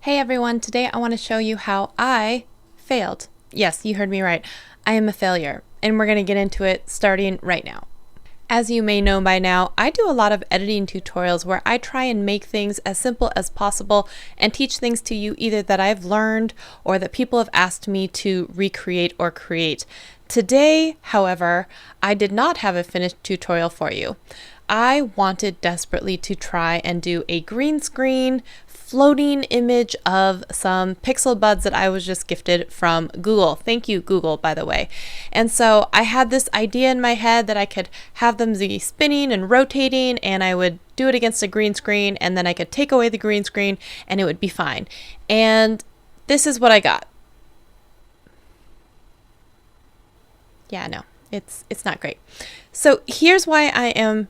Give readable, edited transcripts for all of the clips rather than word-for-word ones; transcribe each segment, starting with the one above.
Hey everyone, today I want to show you how I failed. Yes, you heard me right. I am a failure, and we're going to get into it starting right now. As you may know by now, I do a lot of editing tutorials where I try and make things as simple as possible and teach things to you either that I've learned or that people have asked me to recreate or create. Today, however, I did not have a finished tutorial for you. I wanted desperately to try and do a green screen floating image of some pixel buds that I was just gifted from Google. Thank you, Google, by the way. And so I had this idea in my head that I could have them be spinning and rotating, and I would do it against a green screen, and then I could take away the green screen and it would be fine. And this is what I got. Yeah, no, it's not great. So here's why I am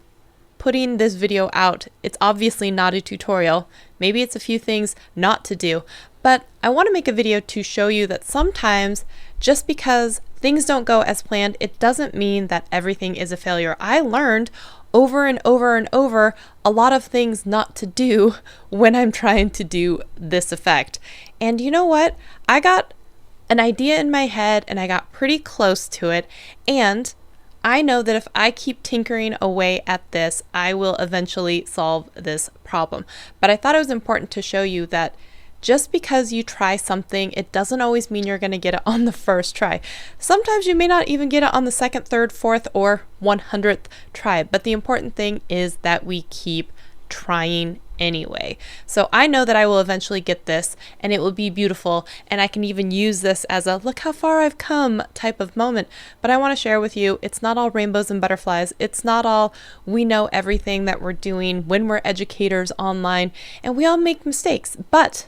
putting this video out. It's obviously not a tutorial. Maybe it's a few things not to do, but I want to make a video to show you that sometimes just because things don't go as planned, it doesn't mean that everything is a failure. I learned over and over and over a lot of things not to do when I'm trying to do this effect. And you know what? I got an idea in my head and I got pretty close to it, and I know that if I keep tinkering away at this, I will eventually solve this problem. But I thought it was important to show you that just because you try something, it doesn't always mean you're going to get it on the first try. Sometimes you may not even get it on the second, third, fourth, or 100th try. But the important thing is that we keep trying anyway. So I know that I will eventually get this and it will be beautiful, and I can even use this as a look how far I've come type of moment. But I want to share with you, it's not all rainbows and butterflies. It's not all we know everything that we're doing when we're educators online, and we all make mistakes. But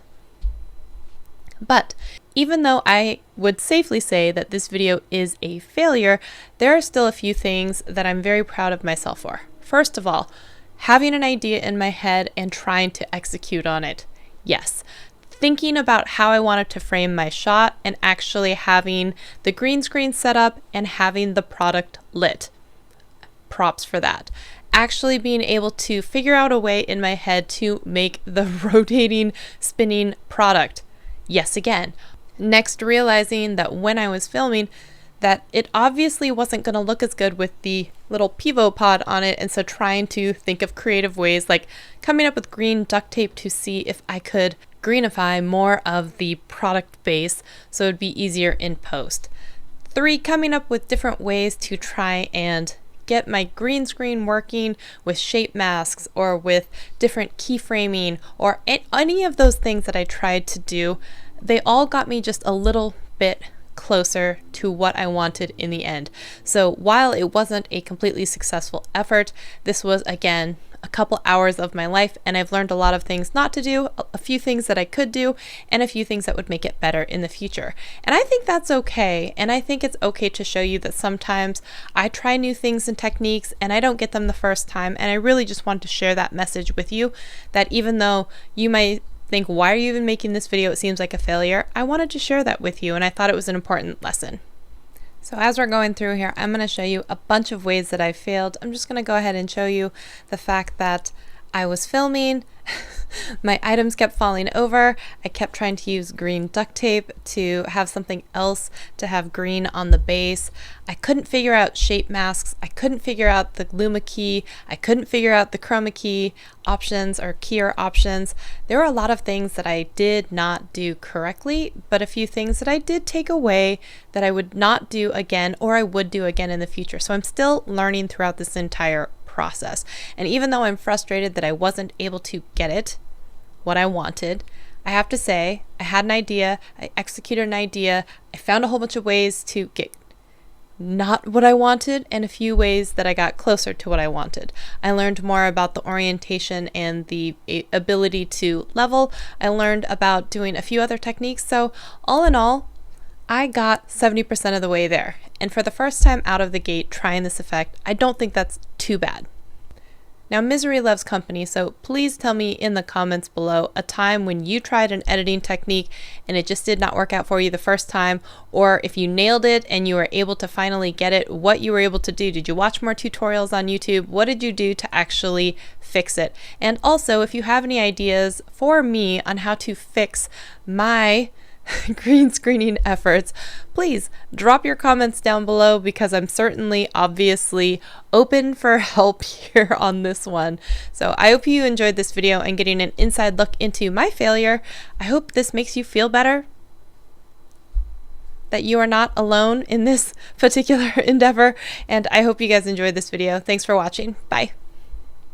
even though I would safely say that this video is a failure, there are still a few things that I'm very proud of myself for. First of all, having an idea in my head and trying to execute on it. Yes. Thinking about how I wanted to frame my shot and actually having the green screen set up and having the product lit. Props for that. Actually being able to figure out a way in my head to make the rotating, spinning product. Yes, again. Next, realizing that when I was filming, that it obviously wasn't going to look as good with the little pivot pod on it, and so trying to think of creative ways like coming up with green duct tape to see if I could greenify more of the product base so it'd be easier in post. 3, coming up with different ways to try and get my green screen working with shape masks or with different keyframing or any of those things that I tried to do. They all got me just a little bit closer to what I wanted in the end. So while it wasn't a completely successful effort, this was again a couple hours of my life, and I've learned a lot of things not to do, a few things that I could do, and a few things that would make it better in the future. And I think that's okay, and I think it's okay to show you that sometimes I try new things and techniques and I don't get them the first time, and I really just want to share that message with you, that even though you might think, why are you even making this video? It seems like a failure. I wanted to share that with you, and I thought it was an important lesson. So as we're going through here, I'm going to show you a bunch of ways that I failed. I'm just going to go ahead and show you the fact that I was filming, my items kept falling over, I kept trying to use green duct tape to have something else to have green on the base. I couldn't figure out shape masks, I couldn't figure out the Luma key, I couldn't figure out the chroma key options or keyer options. There were a lot of things that I did not do correctly, but a few things that I did take away that I would not do again, or I would do again in the future. So I'm still learning throughout this entire process. And even though I'm frustrated that I wasn't able to get it, what I wanted, I have to say, I had an idea, I executed an idea, I found a whole bunch of ways to get not what I wanted, and a few ways that I got closer to what I wanted. I learned more about the orientation and the ability to level. I learned about doing a few other techniques. So all in all, I got 70% of the way there. And for the first time out of the gate trying this effect, I don't think that's too bad. Now, misery loves company, so please tell me in the comments below a time when you tried an editing technique and it just did not work out for you the first time, or if you nailed it and you were able to finally get it, what you were able to do. Did you watch more tutorials on YouTube? What did you do to actually fix it. And also, if you have any ideas for me on how to fix my green screening efforts, please drop your comments down below, because I'm certainly obviously open for help here on this one. So I hope you enjoyed this video and getting an inside look into my failure. I hope this makes you feel better, that you are not alone in this particular endeavor, and I hope you guys enjoyed this video. Thanks for watching. Bye.